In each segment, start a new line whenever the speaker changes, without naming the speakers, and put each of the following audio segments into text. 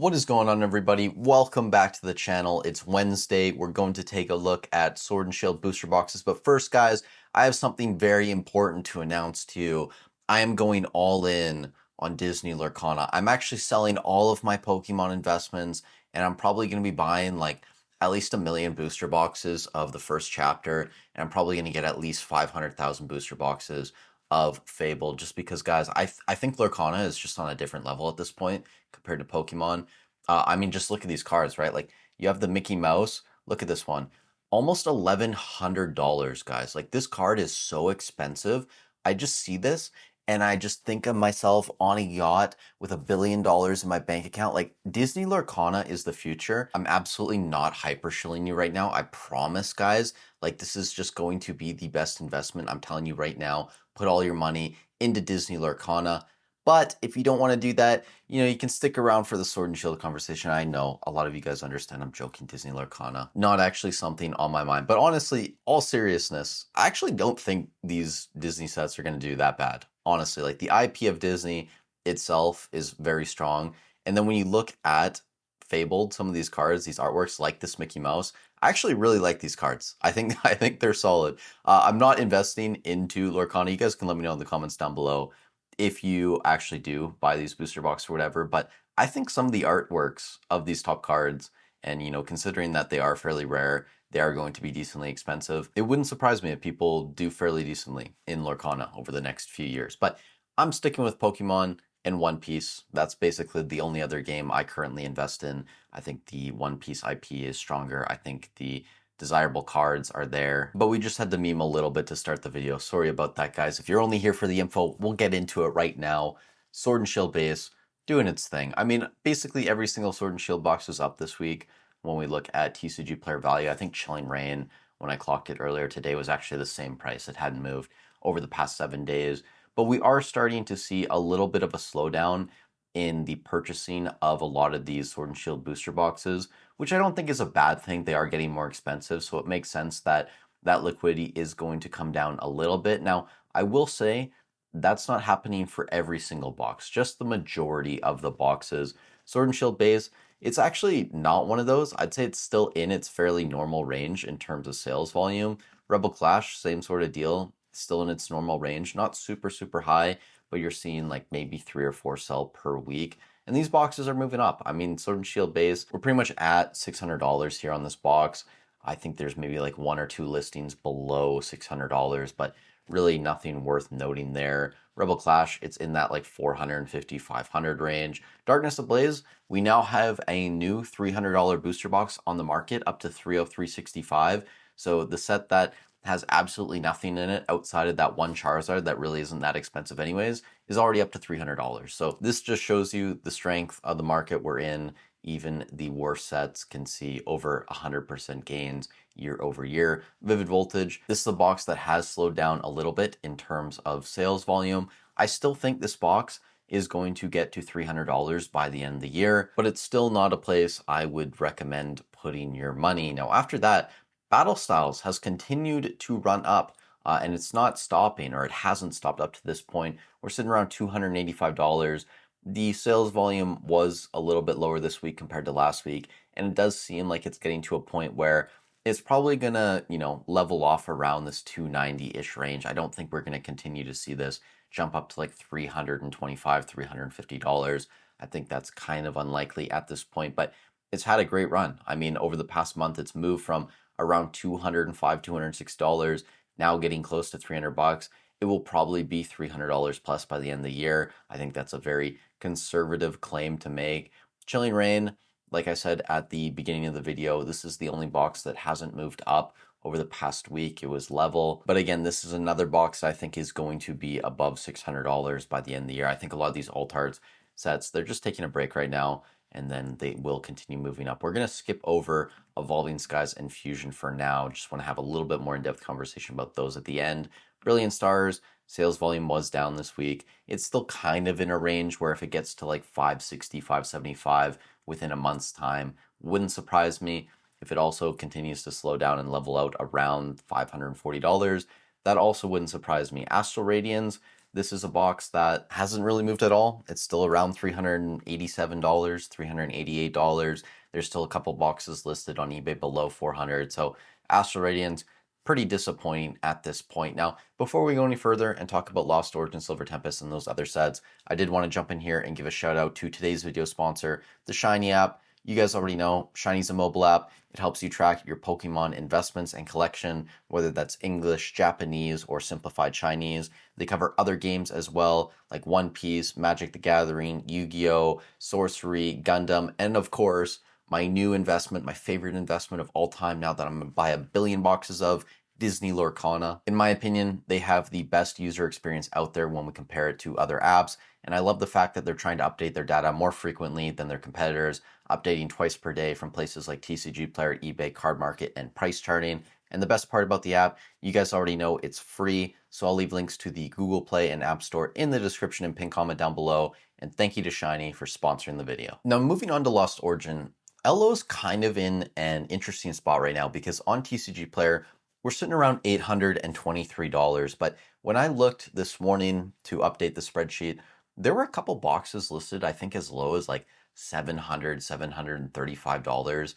What is going on, everybody? Welcome back to the channel. It's Wednesday. We're going to take a look at Sword and Shield booster boxes. But first, guys, I have something very important to announce to you. I am going all in on Disney Lorcana. I'm actually selling all of my Pokemon investments, and I'm probably going to be buying like at least 1 million booster boxes of the first chapter, and I'm probably going to get at least 500,000 booster boxes of Fable, just because, guys, I think Lorcana is just on a different level at this point compared to Pokemon. I mean, just look at these cards, right? Like, you have the Mickey Mouse. Look at this one. Almost $1,100, guys. Like, this card is so expensive. I just see this and I just think of myself on a yacht with $1 billion in my bank account. Like, Disney Lorcana is the future. I'm absolutely not hyper shilling you right now. I promise, guys. Like, this is just going to be the best investment. I'm telling you right now, put all your money into Disney Lorcana. But if you don't want to do that, you can stick around for the Sword and Shield conversation. I know a lot of you guys understand I'm joking. Disney Lorcana, not actually something on my mind. But honestly, all seriousness, I actually don't think these Disney sets are going to do that bad. Honestly, like, the IP of Disney itself is very strong. And then when you look at Fabled, some of these cards, these artworks like this Mickey Mouse, I actually really like these cards. I think they're solid. I'm not investing into Lorcana. You guys can let me know in the comments down below if you actually do buy these booster boxes or whatever. But I think some of the artworks of these top cards, and considering that they are fairly rare, they are going to be decently expensive. It wouldn't surprise me if people do fairly decently in Lorcana over the next few years. But I'm sticking with Pokemon and One Piece. That's basically the only other game I currently invest in. I think the One Piece IP is stronger. I think the desirable cards are there, but we just had to meme a little bit to start the video. Sorry about that, guys. If you're only here for the info, we'll get into it right now. Sword and Shield base doing its thing. I mean, basically every single Sword and Shield box was up this week when we look at TCG player value. I think Chilling Reign, when I clocked it earlier today, was actually the same price. It hadn't moved over the past 7 days, but we are starting to see a little bit of a slowdown in the purchasing of a lot of these Sword and Shield booster boxes, which I don't think is a bad thing. They are getting more expensive, so it makes sense that that liquidity is going to come down a little bit. Now, I will say that's not happening for every single box, just the majority of the boxes. Sword and Shield base, it's actually not one of those. I'd say it's still in its fairly normal range in terms of sales volume. Rebel Clash, same sort of deal, still in its normal range, not super, super high, but you're seeing like maybe 3 or 4 sell per week. And these boxes are moving up. I mean, Sword and Shield base, we're pretty much at $600 here on this box. I think there's maybe like 1 or 2 listings below $600, but really nothing worth noting there. Rebel Clash, it's in that like 450, 500 range. Darkness Ablaze, we now have a new $300 booster box on the market up to 303.65. So the set that has absolutely nothing in it outside of that one Charizard that really isn't that expensive anyways, is already up to $300. So this just shows you the strength of the market we're in. Even the worst sets can see over 100% gains year over year. Vivid Voltage, this is a box that has slowed down a little bit in terms of sales volume. I still think this box is going to get to $300 by the end of the year, but it's still not a place I would recommend putting your money. Now, after that, Battle Styles has continued to run up, and it's not stopping, or it hasn't stopped up to this point. We're sitting around $285. The sales volume was a little bit lower this week compared to last week, and it does seem like it's getting to a point where it's probably gonna, level off around this 290-ish range. I don't think we're gonna continue to see this jump up to like $325, $350. I think that's kind of unlikely at this point, but it's had a great run. I mean, over the past month, it's moved from around $205, $206, now getting close to $300. It will probably be $300 plus by the end of the year. I think that's a very conservative claim to make. Chilling Reign, like I said at the beginning of the video, this is the only box that hasn't moved up over the past week. It was level. But again, this is another box I think is going to be above $600 by the end of the year. I think a lot of these alt-arts sets, they're just taking a break right now, and then they will continue moving up. We're going to skip over Evolving Skies and Fusion for now. Just want to have a little bit more in-depth conversation about those at the end. Brilliant Stars, sales volume was down this week. It's still kind of in a range where if it gets to like 560, 575 within a month's time, wouldn't surprise me. If it also continues to slow down and level out around $540, that also wouldn't surprise me. Astral Radiance, this is a box that hasn't really moved at all. It's still around $387, $388. There's still a couple boxes listed on eBay below 400. So Astral Radiance, pretty disappointing at this point. Now, before we go any further and talk about Lost Origin, Silver Tempest, and those other sets, I did want to jump in here and give a shout out to today's video sponsor, the Shiny app. You guys already know, Shiny's a mobile app. It helps you track your Pokemon investments and collection, whether that's English, Japanese, or simplified Chinese. They cover other games as well, like One Piece, Magic the Gathering, Yu-Gi-Oh!, Sorcery, Gundam, and of course, my new investment, my favorite investment of all time now that I'm going to buy 1 billion boxes of, Disney Lorcana. In my opinion, they have the best user experience out there when we compare it to other apps, and I love the fact that they're trying to update their data more frequently than their competitors, updating twice per day from places like TCG Player, eBay, Card Market, and price charting. And the best part about the app, you guys already know it's free, so I'll leave links to the Google Play and App Store in the description and pinned comment down below, and thank you to Shiny for sponsoring the video. Now moving on to Lost Origin, LO's kind of in an interesting spot right now because on TCG Player, we're sitting around $823, but when I looked this morning to update the spreadsheet, there were a couple boxes listed, I think as low as like $700, $735.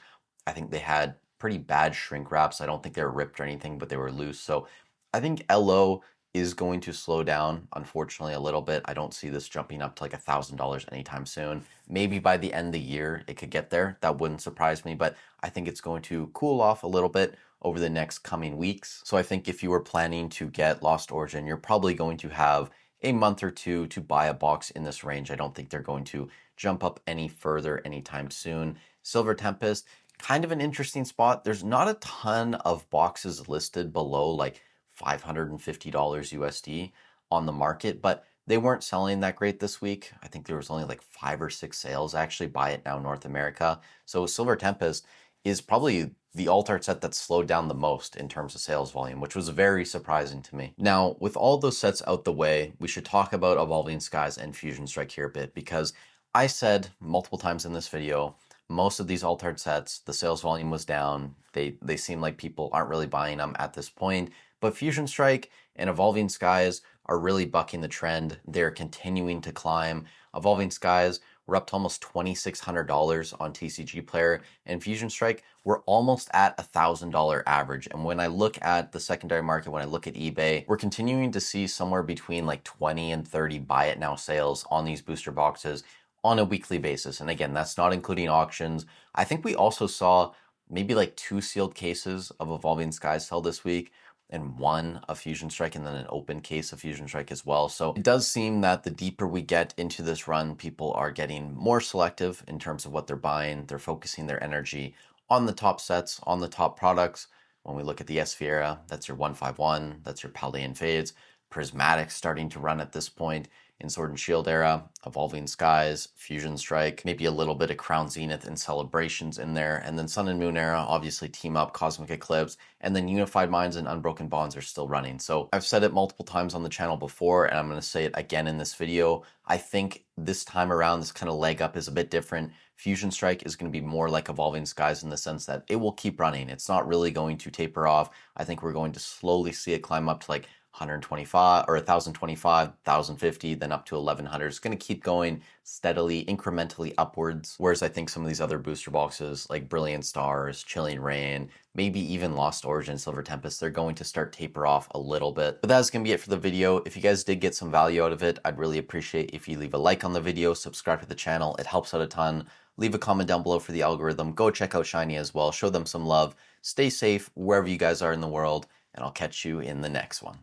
I think they had pretty bad shrink wraps. I don't think they were ripped or anything, but they were loose. So I think LO is going to slow down, unfortunately, a little bit. I don't see this jumping up to like $1,000 anytime soon. Maybe by the end of the year, it could get there. That wouldn't surprise me, but I think it's going to cool off a little bit over the next coming weeks. So I think if you were planning to get Lost Origin, you're probably going to have a month or two to buy a box in this range. I don't think they're going to jump up any further anytime soon. Silver Tempest, kind of an interesting spot. There's not a ton of boxes listed below like $550 USD on the market, but they weren't selling that great this week. I think there was only like 5 or 6 sales actually by It Now North America. So Silver Tempest is probably the alt art set that slowed down the most in terms of sales volume, which was very surprising to me. Now, with all those sets out the way, we should talk about Evolving Skies and Fusion Strike here a bit, because I said multiple times in this video, most of these alt art sets, the sales volume was down. They seem like people aren't really buying them at this point, but Fusion Strike and Evolving Skies are really bucking the trend. They're continuing to climb. Evolving Skies, we're up to almost $2,600 on TCG Player, and Fusion Strike, we're almost at $1,000 average. And when I look at the secondary market, when I look at eBay, we're continuing to see somewhere between like 20 and 30 buy it now sales on these booster boxes on a weekly basis. And again, that's not including auctions. I think we also saw maybe like 2 sealed cases of Evolving Skies sell this week, and 1 of Fusion Strike, and then an open case of Fusion Strike as well. So it does seem that the deeper we get into this run, people are getting more selective in terms of what they're buying. They're focusing their energy on the top sets, on the top products. When we look at the Esfera, that's your 151, that's your Paldean Fades. Prismatic starting to run at this point. In Sword and Shield era, Evolving Skies, Fusion Strike, maybe a little bit of Crown Zenith and Celebrations in there, and then Sun and Moon era, obviously Team Up, Cosmic Eclipse, and then Unified Minds and Unbroken Bonds are still running. So I've said it multiple times on the channel before, and I'm going to say it again in this video. I think this time around, this kind of leg up is a bit different. Fusion Strike is going to be more like Evolving Skies in the sense that it will keep running. It's not really going to taper off. I think we're going to slowly see it climb up to like 125 or 1025, 1050, then up to 1100. It's going to keep going steadily, incrementally upwards. Whereas I think some of these other booster boxes like Brilliant Stars, Chilling Rain, maybe even Lost Origin, Silver Tempest, they're going to start taper off a little bit. But that's going to be it for the video. If you guys did get some value out of it, I'd really appreciate if you leave a like on the video, subscribe to the channel. It helps out a ton. Leave a comment down below for the algorithm. Go check out Shiny as well. Show them some love. Stay safe wherever you guys are in the world, and I'll catch you in the next one.